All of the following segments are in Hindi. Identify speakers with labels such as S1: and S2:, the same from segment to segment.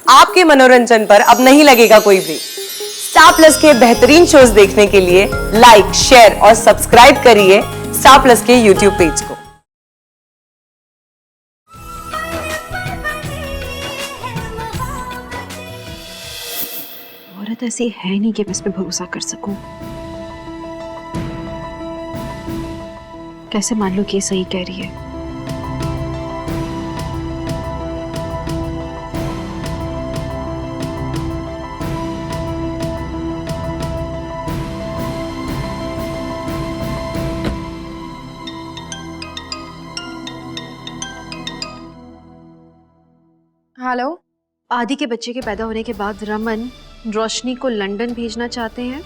S1: आपके मनोरंजन पर अब नहीं लगेगा कोई ब्रेक। स्टार प्लस के बेहतरीन शोज देखने के लिए लाइक, शेयर और सब्सक्राइब करिए स्टार प्लस के यूट्यूब पेज को।
S2: औरत ऐसी है नहीं कि मैं इस पे भरोसा कर सकूं। कैसे मान लो कि ये सही कह रही है?
S3: हेलो।
S2: आदि के बच्चे के पैदा होने के बाद रमन रोशनी को लंदन भेजना चाहते हैं।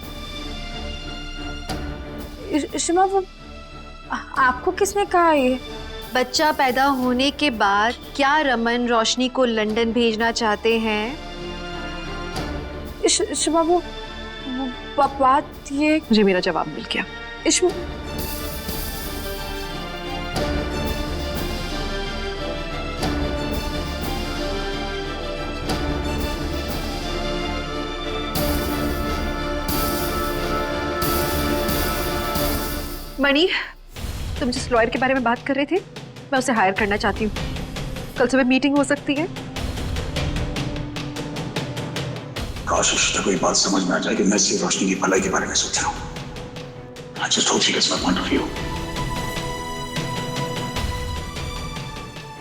S3: इशिमा, वो आपको किसने कहा ये?
S2: बच्चा पैदा होने के बाद क्या रमन रोशनी को लंदन भेजना चाहते हैं?
S3: इशिमा, वो बात ये।
S2: मुझे मेरा जवाब मिल गया।
S3: इशिमा,
S2: मणि, तुम जिस लॉयर के बारे में बात कर रहे थे, मैं उसे हायर करना चाहती हूँ। कल सुबह मीटिंग हो सकती है।
S4: काश इशिता को ये बात समझ में आ जाए कि मैं सिर्फ रोशनी की भलाई के बारे में सोच रहा हूँ। I just hope she gets my point of view.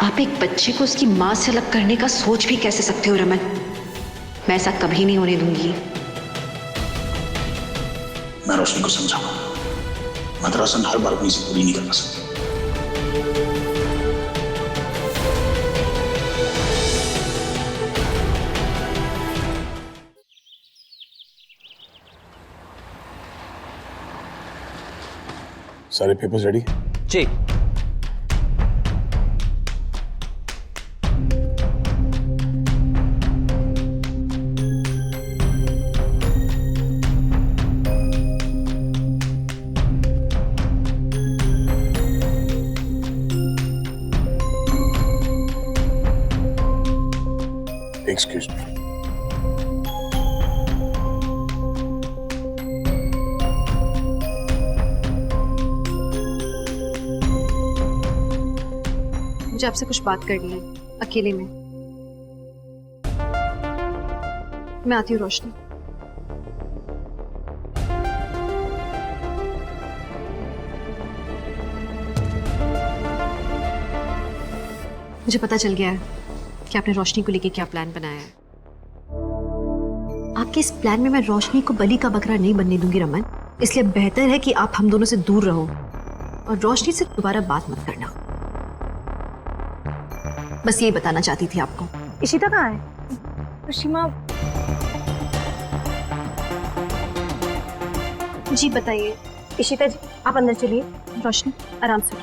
S2: आप एक बच्चे को उसकी माँ से अलग करने का सोच भी कैसे सकते हो रमन? मैं ऐसा कभी नहीं होने दूंगी।
S4: मैं रोशनी को समझाऊंगा। मैं दरअसल हर बार अपनी जिद पूरी नहीं कर सकती। सारे पेपर्स रेडी?
S5: जी।
S4: Excuse me.
S2: मुझे आपसे कुछ बात करनी है, अकेले में। मैं आती हूँ रोशनी। मुझे पता चल गया है कि आपने रोशनी को लेके क्या प्लान बनाया है। आपके इस प्लान में मैं रोशनी को बलि का बकरा नहीं बनने दूंगी रमन। इसलिए बेहतर है कि आप हम दोनों से दूर रहो और रोशनी से दोबारा बात मत करना। बस यही बताना चाहती थी आपको।
S3: इशिता कहाँ है? इशिमा,
S2: जी बताइए।
S3: इशिता जी, आप अंदर चलिए।
S2: रोशनी आराम से।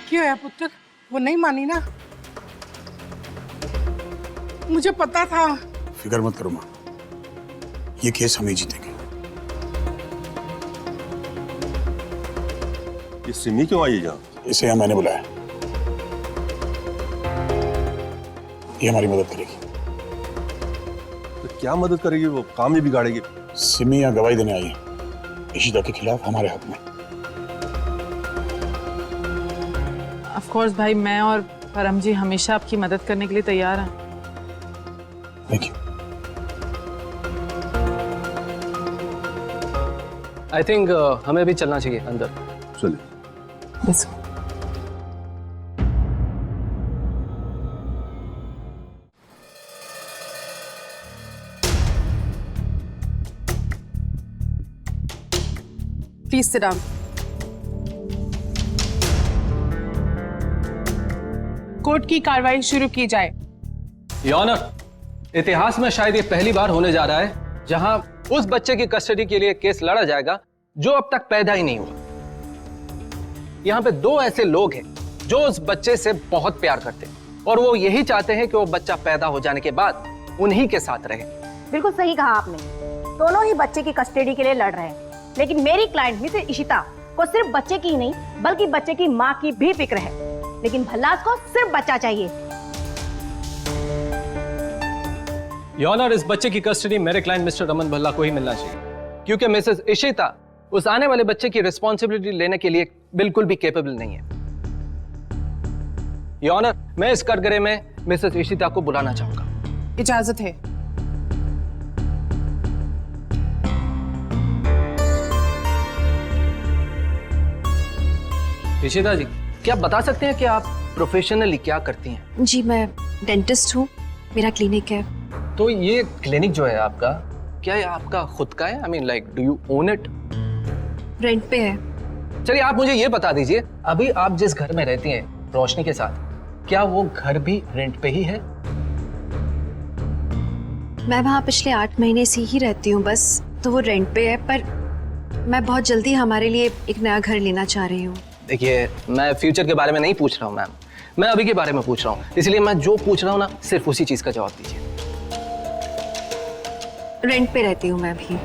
S6: क्यों है पुत्र? वो नहीं मानी ना? मुझे पता था।
S4: फिक्र मत करो माँ, ये केस हम ही जीतेंगे।
S7: ये सिमी क्यों आई यहाँ?
S4: इसे यहाँ मैंने बुलाया। ये हमारी मदद करेगी।
S7: तो क्या मदद करेगी? वो काम ही बिगाड़ेगी।
S4: सिमी यहाँ गवाही देने आई है इशिता के खिलाफ हमारे हक में।
S6: ऑफ कोर्स भाई, मैं और परम जी हमेशा आपकी मदद करने के लिए तैयार हैं।
S4: Thank you.
S5: आई थिंक हमें भी चलना चाहिए अंदर।
S7: चलिए।
S6: बस प्लीज सिट डाउन। कोर्ट की कार्रवाई शुरू की जाए।
S5: योर ऑनर, इतिहास में शायद ये पहली बार होने जा रहा है जहां उस बच्चे की कस्टडी के लिए केस लड़ा जाएगा जो अब तक पैदा ही नहीं हुआ। यहाँ पे दो ऐसे लोग हैं जो उस बच्चे से बहुत प्यार करते हैं और वो यही चाहते हैं कि वो बच्चा पैदा हो जाने के बाद उन्हीं के साथ रहे।
S3: बिल्कुल सही कहा आपने। दोनों ही बच्चे की कस्टडी के लिए लड़ रहे हैं, लेकिन मेरी क्लाइंट मिसेस इशिता को सिर्फ बच्चे की ही नहीं बल्कि बच्चे की माँ की भी फिक्र है, लेकिन भल्लाज को सिर्फ बच्चा चाहिए।
S5: योर ऑनर, इस बच्चे की कस्टडी मेरे क्लाइंट मिस्टर रमन भल्ला को ही मिलना चाहिए, क्योंकि मिसेस इशिता उस आने वाले बच्चे की रिस्पॉन्सिबिलिटी लेने के लिए बिल्कुल भी केपेबल नहीं है। योर ऑनर, मैं इस कटघरे में मिसेस इशिता को बुलाना चाहूंगा।
S6: इजाजत है।
S5: इशिता जी, क्या आप बता सकते हैं कि आप प्रोफेशनली क्या करती हैं?
S2: जी मैं डेंटिस्ट हूँ, मेरा क्लिनिक है।
S5: तो ये क्लिनिक जो है आपका, क्या ये आपका खुद का है? I mean like, do you own it?
S2: Rent पे है।
S5: चलिए आप मुझे ये बता दीजिए, अभी आप जिस घर में रहती हैं रोशनी के साथ, क्या वो घर भी रेंट पे ही है?
S2: मैं वहाँ पिछले 8 महीने से ही रहती हूँ बस, तो वो रेंट पे है, पर मैं बहुत जल्दी हमारे लिए एक नया घर लेना चाह रही हूँ।
S5: देखिए, मैं फ्यूचर के बारे में नहीं पूछ रहा हूँ मैम, मैं अभी के बारे में पूछ रहा हूँ, इसलिए मैं जो पूछ रहा हूँ ना, सिर्फ उसी चीज का जवाब दीजिए।
S2: रेंट पे रहती हूँ मैं भी।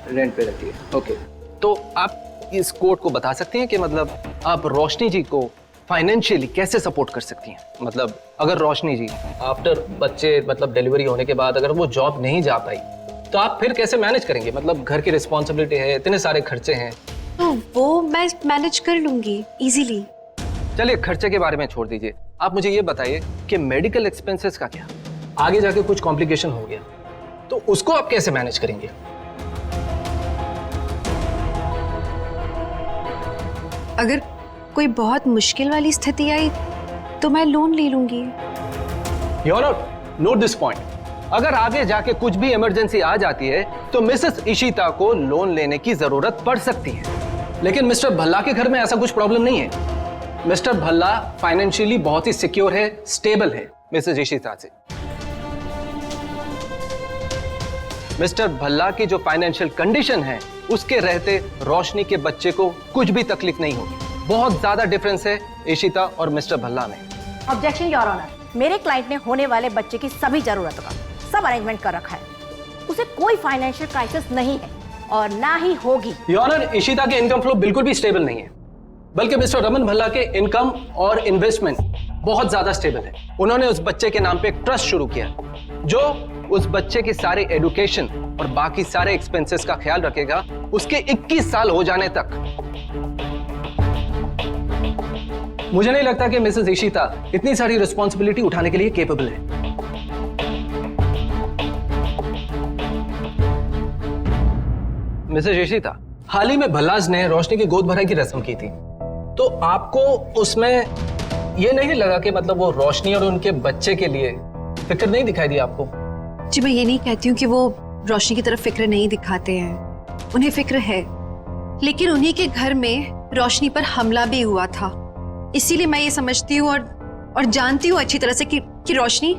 S5: रेंट पे रहती है, ओके। तो आप इस कोर्ट को बता सकती हैं कि मतलब आप रोशनी जी को फाइनेंशियली कैसे सपोर्ट कर सकती हैं? मतलब अगर रोशनी जी आफ्टर बच्चे मतलब डिलीवरी होने के बाद अगर वो जॉब नहीं जा पाई, तो आप फिर कैसे मैनेज करेंगे? मतलब घर की रिस्पॉन्सिबिलिटी है, इतने सारे खर्चे हैं।
S2: तो वो मैं मैनेज कर लूंगी इजीली।
S5: चलिए खर्चे के बारे में छोड़ दीजिए, आप मुझे ये बताइए कि मेडिकल एक्सपेंसेस का क्या? आगे जाके कुछ कॉम्प्लिकेशन हो गया तो उसको आप कैसे मैनेज करेंगे?
S2: अगर कोई बहुत मुश्किल वाली स्थिति आई तो मैं लोन ले लूंगी।
S5: Your honour, note this point, अगर आगे जाके कुछ भी इमरजेंसी आ जाती है तो मिसेस इशिता को लोन लेने की जरूरत पड़ सकती है, लेकिन मिस्टर भल्ला के घर में ऐसा कुछ प्रॉब्लम नहीं है। मिस्टर भल्ला फाइनेंशियली बहुत ही सिक्योर है, स्टेबल है मिसेस इशिता से। मिस्टर भल्ला की जो फाइनेंशियल कंडीशन है उसके रहते रोशनी के बच्चे को कुछ भी तकलीफ नहीं होगी। बहुत ज्यादा डिफरेंस है इशिता और मिस्टर भल्ला में।
S3: ऑब्जेक्शन योर ऑनर, मेरे क्लाइंट ने होने वाले बच्चे की सभी जरूरतों का सब अरेंजमेंट कर रखा है, उसे कोई फाइनेंशियल क्राइसिस नहीं है और ना ही होगी।
S5: योर ऑनर, इशिता के इनकम फ्लो बिल्कुल भी स्टेबल नहीं है, बल्कि मिस्टर रमन भल्ला के इनकम और इन्वेस्टमेंट बहुत ज्यादा स्टेबल है। उन्होंने उस बच्चे के नाम पे एक ट्रस्ट शुरू किया जो उस बच्चे की सारी एजुकेशन और बाकी सारे एक्सपेंसेस का ख्याल रखेगा उसके 21 साल हो जाने तक। मुझे नहीं लगता कि मिसेस इशिता इतनी सारी रिस्पॉन्सिबिलिटी उठाने के लिए केपेबल है। मिसेस इशिता, हाल ही में भल्लाज ने रोशनी की गोद भराई की रस्म की थी, तो आपको उसमें यह नहीं लगा कि मतलब वो रोशनी और उनके बच्चे के लिए फिक्र नहीं दिखाई दी आपको?
S2: जी मैं ये नहीं कहती हूँ कि वो रोशनी की तरफ फिक्र नहीं दिखाते हैं, उन्हें फिक्र है, लेकिन उन्हीं के घर में रोशनी पर हमला भी हुआ था, इसीलिए मैं ये समझती हूँ और जानती हूँ अच्छी तरह से कि रोशनी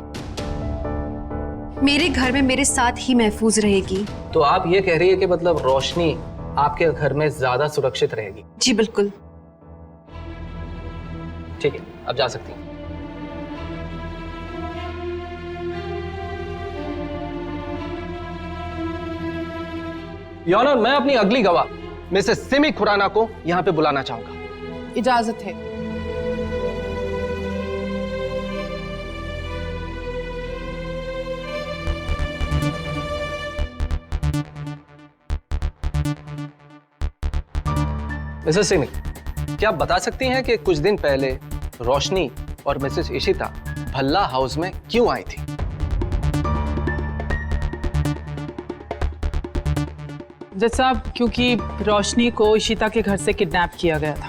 S2: मेरे घर में मेरे साथ ही महफूज रहेगी।
S5: तो आप ये कह रही है कि मतलब रोशनी आपके घर में ज्यादा सुरक्षित रहेगी?
S2: जी बिल्कुल।
S5: ठीक है, अब जा सकती हैं। योर ऑनर, मैं अपनी अगली गवाह मिसेस सिमी खुराना को यहां पे बुलाना चाहूंगा।
S6: इजाजत है।
S5: मिसेस सिमी, क्या आप बता सकती हैं कि कुछ दिन पहले रोशनी और मिसेस इशिता भल्ला हाउस में क्यों आई थी?
S6: जज साहब, क्योंकि रोशनी को इशिता के घर से किडनैप किया गया था।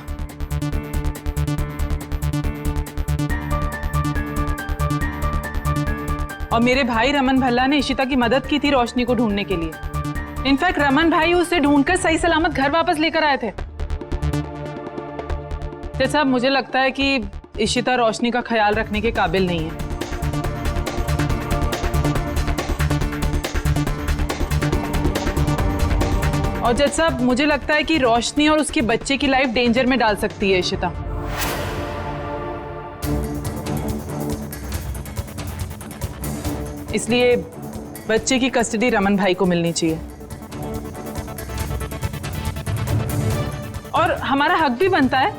S6: और मेरे भाई रमन भल्ला ने इशिता की मदद की थी रोशनी को ढूंढने के लिए। इनफैक्ट रमन भाई उसे ढूंढकर सही सलामत घर वापस लेकर आए थे। जज साहब, मुझे लगता है कि इशिता रोशनी का ख्याल रखने के काबिल नहीं है। और जज साहब, मुझे लगता है कि रोशनी और उसके बच्चे की लाइफ डेंजर में डाल सकती है इशिता। इसलिए बच्चे की कस्टडी रमन भाई को मिलनी चाहिए। और हमारा हक भी बनता है।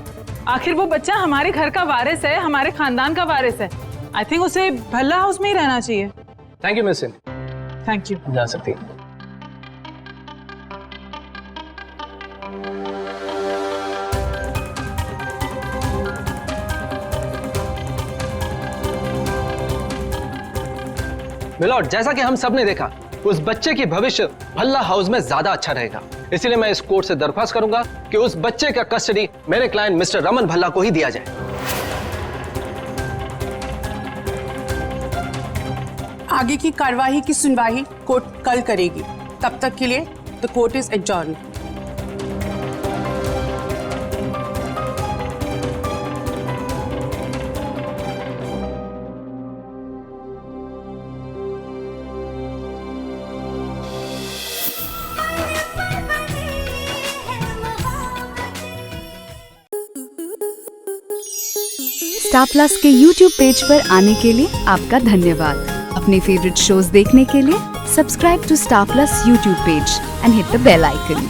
S6: आखिर वो बच्चा हमारे घर का वारिस है, हमारे खानदान का वारिस है। आई थिंक उसे भल्ला हाउस में ही रहना चाहिए।
S5: Thank you miss Singh,
S6: thank you.
S5: जा सकती हैं। मिलॉर्ड, जैसा कि हम सब ने देखा, उस बच्चे की भविष्य भल्ला हाउस में ज्यादा अच्छा रहेगा। इसीलिए मैं इस कोर्ट से दरख्वास्त करूंगा कि उस बच्चे का कस्टडी मेरे क्लाइंट मिस्टर रमन भल्ला को ही दिया जाए।
S8: आगे की कार्यवाही की सुनवाई कोर्ट कल करेगी। तब तक के लिए the court is adjourn.
S9: Star plus के YouTube पेज पर आने के लिए आपका धन्यवाद। अपने फेवरेट शोज देखने के लिए subscribe to Star Plus YouTube page and hit the bell icon.